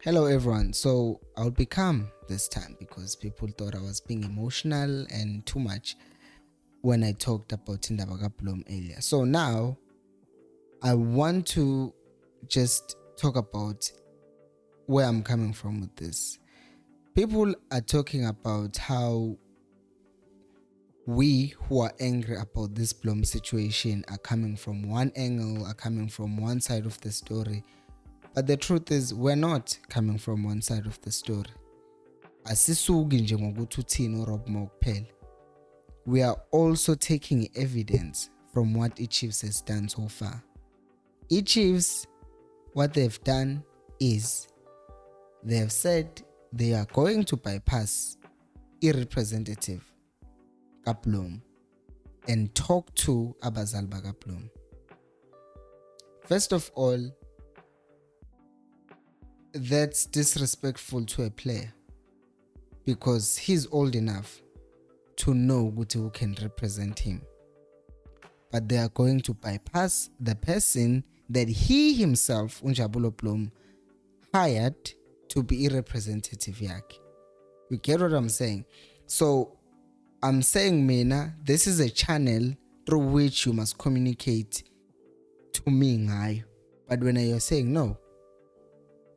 Hello everyone. So I'll be calm this time because people thought I was being emotional and too much when I talked about Indaba Bloom earlier. So now I want to just talk about where I'm coming from with this. People are talking about how we who are angry about this Bloom situation are coming from one angle, are coming from one side of the story. But the truth is we're not coming from one side of the story. Asisuki nje ngokuthi uthini uRob Moore kuphela. We are also taking evidence from what Chiefs has done so far. Chiefs, what they've done is they have said they are going to bypass representative Kaplum and talk to abazali bakaPlum. First of all, that's disrespectful to a player because he's old enough to know who can represent him. But they are going to bypass the person that he himself, Unjabulo Plum, hired to be a representative yakhe. You get what I'm saying? So I'm saying, Mina, this is a channel through which you must communicate to me, Ngai. But when you're saying no,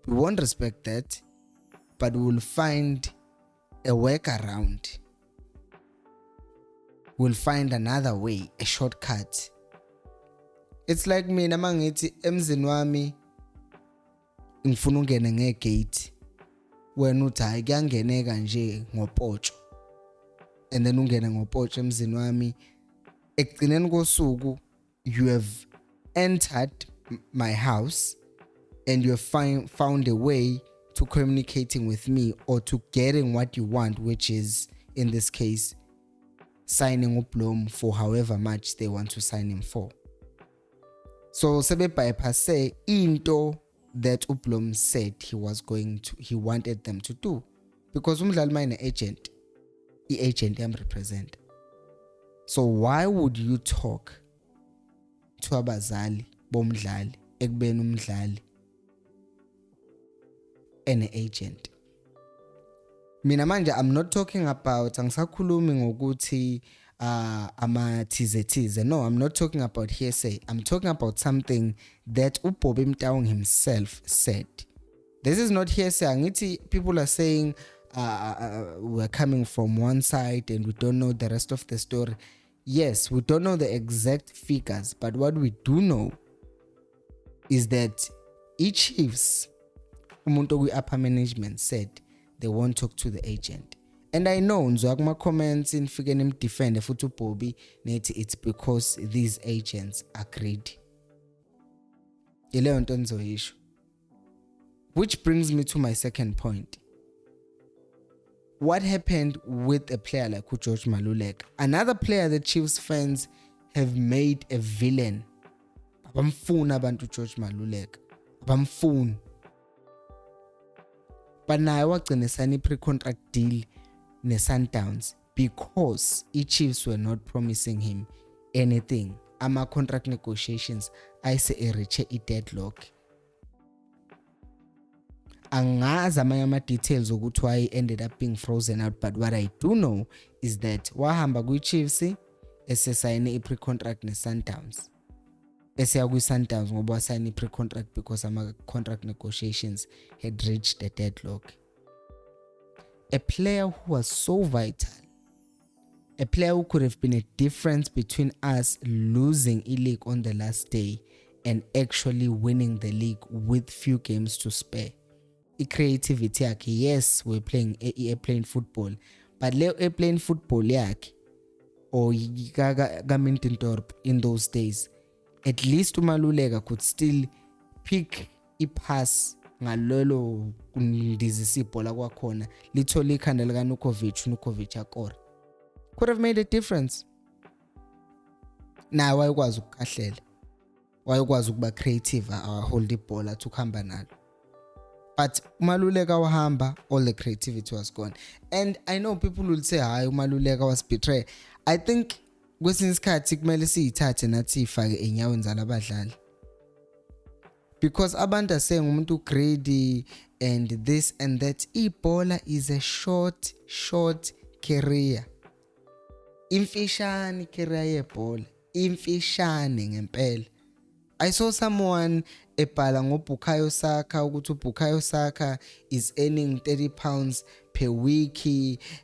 we won't respect that, but we'll find a workaround. We'll find another way, a shortcut. It's like mina mangithi emzini wami ngifuna ungene ngegate wena uthi hayi kuyangeneka nje ngopotsho and then ungene ngopotsho emzini wami ekugcineni kosuku you have entered my house and you have found a way to communicating with me or to getting what you want, which is in this case signing uBloom for however much they want to sign him for. So sebe bypass into that uBloom said he wanted them to do, because umdlali mine agent, agent represent. So why would you talk to abazali bomdlali ekubeni umdlali an agent? Mina manje I'm not talking about angisakhulumi ngokuthi ama-thize. No, I'm not talking about hearsay. I'm talking about something that uBobby Mtaung himself said. This is not hearsay. Angithi people are saying we're coming from one side and we don't know the rest of the story. Yes, we don't know the exact figures, but what we do know is that Chiefs, umuntu upper management, said they won't talk to the agent. And I know nzwa kuma comments nifike nimdefend futhi uBobby nethi it's because these agents are greedy. Ileyo nto nizoyisho. Which brings me to my second point. What happened with a player like George Maluleka? Another player that Chiefs fans have made a villain. Abamfuna abantu George Maluleka. Abamfuna. But naye wagcina sign pre-contract deal ne-Sundowns because Chiefs were not promising him anything. Ama contract negotiations ayise reach deadlock. Angazi amanye ama-details ukuthi why ended up being frozen out, but what I do know is that wahamba kwi-Chiefs esesayine i-pre-contract ne-Sundowns. Eseya kwi-Sundowns ngoba wasayine i-pre-contract because ama-contract negotiations had reached a deadlock. A player who was so vital, a player who could have been a difference between us losing a league on the last day and actually winning the league with few games to spare. Creativity yakhe, yes, we're playing airplane football, but le airplane football yakhe or Gamintendorp in those days, at least uMaluleka could still pick a pass ngalolo ndizisibhola kwakhona lithola ikhanda lika Nukovic akora. Could have made a difference. Na wayekwazi ukukhahlela, wayekwazi ukuba creative, hold ibhola ukuhamba nalo. But Maluleka wahamba, all the creativity was gone. And I know people will say hayi uMaluleka was betrayed. I think kwesinye isikhathi kumele siyithathe nathi ifake enyaweni zalabadlali. because abantu are saying umuntu greedy and this and that. Ibhola is a short career. Imfishane career yebhola, imfishane ngempela. I saw someone ebhala ngoBukayo Saka ukuthi uBukayo Saka is earning 30 pounds per week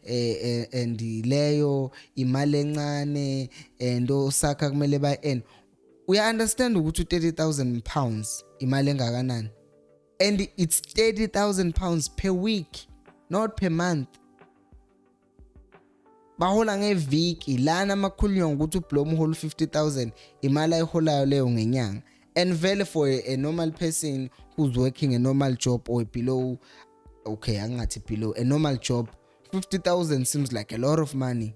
and leyo imali encane and oSaka kumele ba earn. We understand ukuthi 30,000 pounds imali engakanani, and it's 30,000 pounds per week, not per month. Bahola ngeviki lana makhulunywa ukuthi uBlom uhola 50,000 imali ayiholayo leyo ngenyanga. And vele for a normal person who's working a normal job or below, okay, angathi below a normal job, 50,000 seems like a lot of money.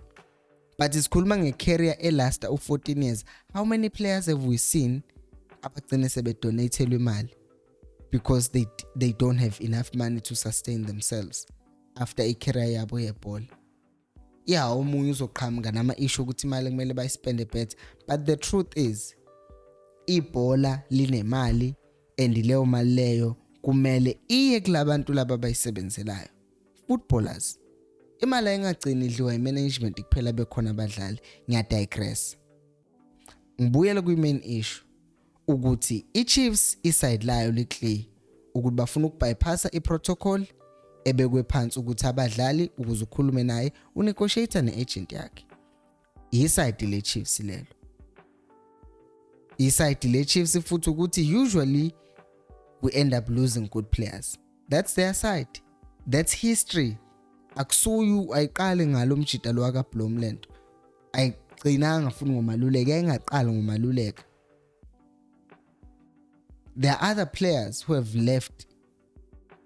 But isikhuluma ngecareer elasta u14 years. How many players have we seen abagcine sebedonatelwe imali because they don't have enough money to sustain themselves after a career yabo yebhola? Yeah, omunye uzoqhamuka nama issue ukuthi imali kumele bayispende better, but the truth is ibhola linemali and leyo mali leyo kumele iye kulabantu laba bayisebenzelayo. Footballers imali ayingagcini idliwa imanagement kuphela bekhona abadlali. Ngiyadigress, ngibuyela kwi-main issue ukuthi iChiefs iside layo liclear ukuthi bafuna ukubypassa iprotocol ebekwe phansi ukuthi abadlali ukuze ukhulume naye unegotiate neagent yakhe. Iside leChiefs lelo, iside leChiefs futhi ukuthi usually we end up losing good players. That's their side, that's history. Akusuyu ayiqale ngalo mjida lo akaBlom lento, ayigcinanga futhi ngomaluleka, ayingaqala ngomaluleka. There are other players who have left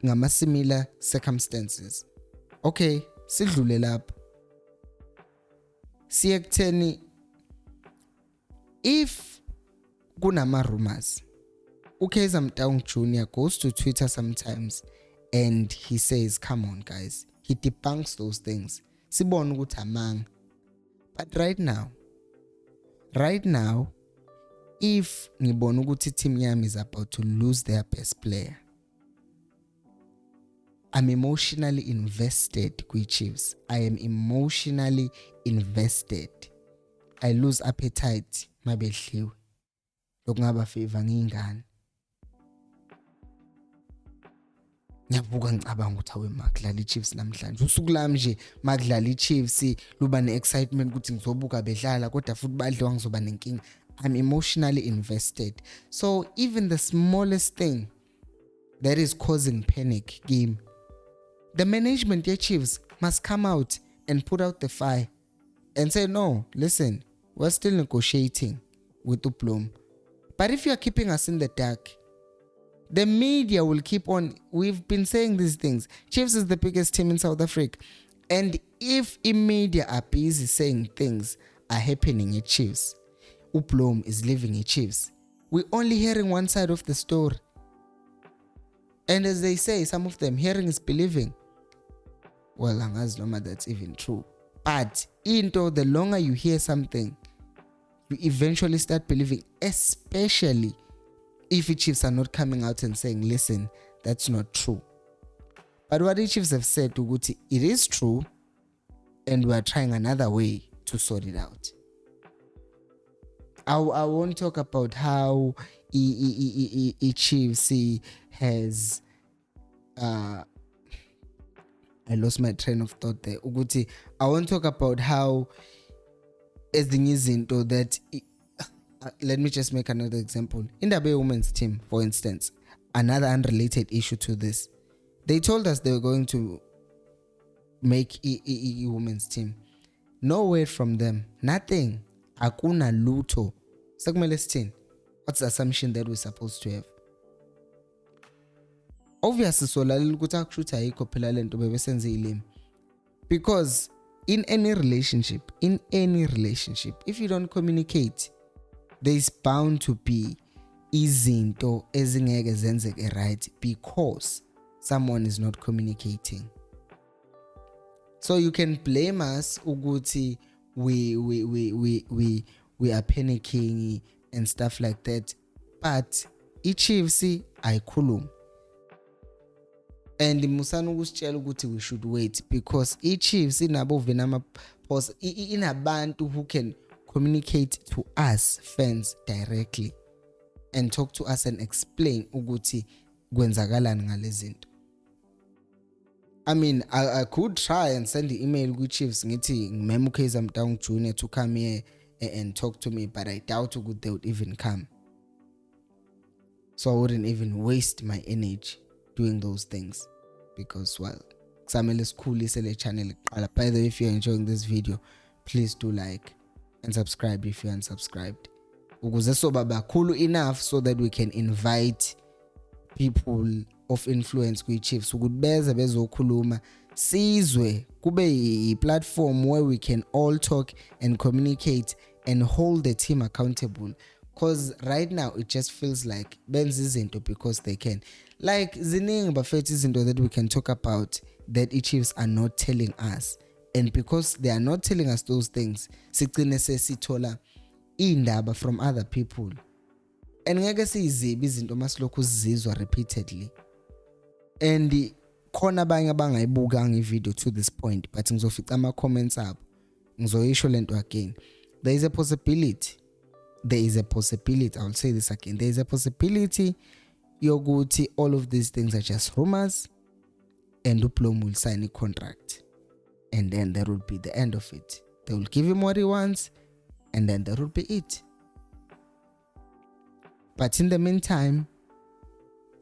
ngama similar circumstances. Okay, sidlule lapha siye kutheni if kunama rumors, uKaizer Mtaung Jr. goes to Twitter sometimes and he says, come on guys, he debunks those things. Sibona ukuthi amanga. But right now if ngibona ukuthi team yami is about to lose their best player, I'm emotionally invested kwi-Chiefs. I am emotionally invested. I lose appetite mabedliwe lokungaba favor ngingane. Ngiyabuka ngicabanga ukuthi awe makudlala iChiefs namhlanje, usuku lami nje makudlala iChiefs luba neexcitement ukuthi ngizobuka bedlala kodwa futhi badliwa ngizoba nenkinga. I'm emotionally invested. So even the smallest thing that is causing panic game, the management of Chiefs must come out and put out the fire and say, no, listen, we're still negotiating with uBlom. But if you are keeping us in the dark, the media will keep on. We've been saying these things. Chiefs is the biggest team in South Africa. And if in media are busy saying things are happening at Chiefs, uBlom is leaving at Chiefs, we're only hearing one side of the story. And as they say, some of them, hearing is believing. Well, angazi noma that's even true. But the longer you hear something, you eventually start believing, especially if the Chiefs are not coming out and saying, listen, that's not true. But what the Chiefs have said, Uguti, it is true, and we are trying another way to sort it out. I won't talk about how Chiefs has I lost my train of thought there. Uguti, I won't talk about how izinto that let me just make another example. In the Bay women's team, for instance, another unrelated issue to this, they told us they were going to make women's team. No word from them, nothing. Akuna luto. Sekumele sithini? What's the assumption that we're supposed to have? Obviously solalela ukuthi akushuthi ayikho phela lento bebesenze ilimi. Because in any relationship, if you don't communicate, there is bound to be izinto ezingeke zenzeke right because someone is not communicating. So you can blame us ukuthi we are panicking and stuff like that, but i-Chiefs ayikhulumi. And musana ukusitshela ukuthi we should wait because i-Chiefs inabo vena ama-post inabantu who can communicate to us fans directly and talk to us and explain ukuthi kwenzakalani ngalezinto. I mean, I could try and send the email with Chiefs ngithi ngimema uKaizer Mtaung Jr to come here and talk to me, but I doubt they would even come. So I wouldn't even waste my energy doing those things because, well, kusamele sikhulise le channel kuqala. By the way, if you're enjoying this video, please do like and subscribe if you're unsubscribed. Ukuze soba bakhulu enough so that we can invite people of influence kwi-Chiefs ukuthi beze bezokhuluma sizwe kube i-platform where we can all talk and communicate and hold the team accountable. Because right now it just feels like benza izinto because they can. Like ziningi bafethu izinto that we can talk about that i-Chiefs are not telling us, and because they are not telling us those things sigcine sesithola indaba from other people, and ngeke sizibe izinto masilokhu sizizwa repeatedly. And khona abanye abangayibuka ngevideo to this point, but ngizofica ama comments abo ngizoyisho lento again. There is a possibility, I will say this again, there is a possibility yokuthi all of these things are just rumors and uPlum will sign a contract and then that will be the end of it. They will give him what he wants and then that will be it. But in the meantime,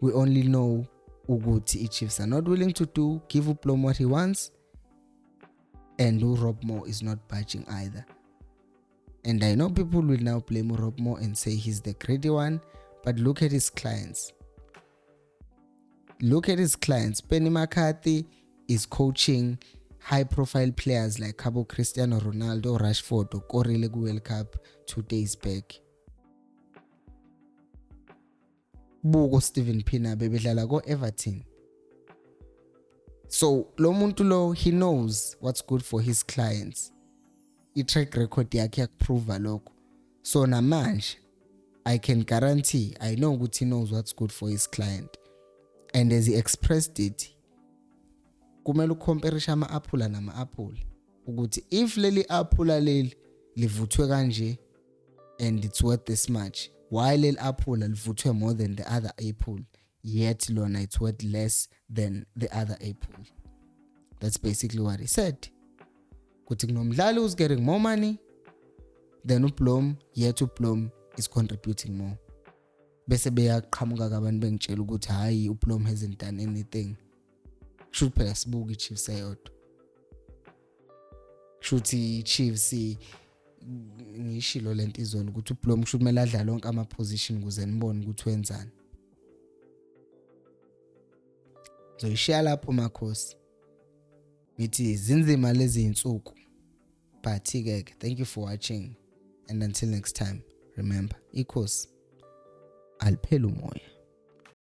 we only know ukuthi i-Chiefs are not willing to give uPlum what he wants, and Rob Moore is not budging either. And I know people will now blame Rob Moore and say he's the greedy one, but look at his clients. Penny McCarthy is coaching high-profile players like Cabo Cristiano Ronaldo, Rashford, okorile ku-World Cup 2 days back. Buko Steven Pienaar bebedlala ko-Everton. So lo muntu lo, he knows what's good for his clients. I-track record yakhe yakuprova lokho. So namanje I can guarantee, I know ukuthi he knows what's good for his client. And as he expressed it, kumele ukomperisha ama-aphula nama-aphula ukuthi if leli aphula leli livuthwe kanje and it's worth this much, why leli aphula livuthwe more than the other apple yet lona it's worth less than the other apple. That's basically what he said. Kuthi kunomdlali who's getting more money than uPlum, yet uPlum is contributing more. Bese beyaqhamuka abantu bengitshela ukuthi hayi uPlum hasn't done anything. Should phela sibuka i-Chiefs ayodwa. Shuthi i-Chiefs ngishilo lento izona ukuthi uPlum should kumele adlale lonke ama position ukuze nibone ukuthi wenzani. So ishiya lapho makhosi. Ngithi zinzima lezi insuku. But ke thank you for watching, and until next time, remember, ikhosi aliphela umoya.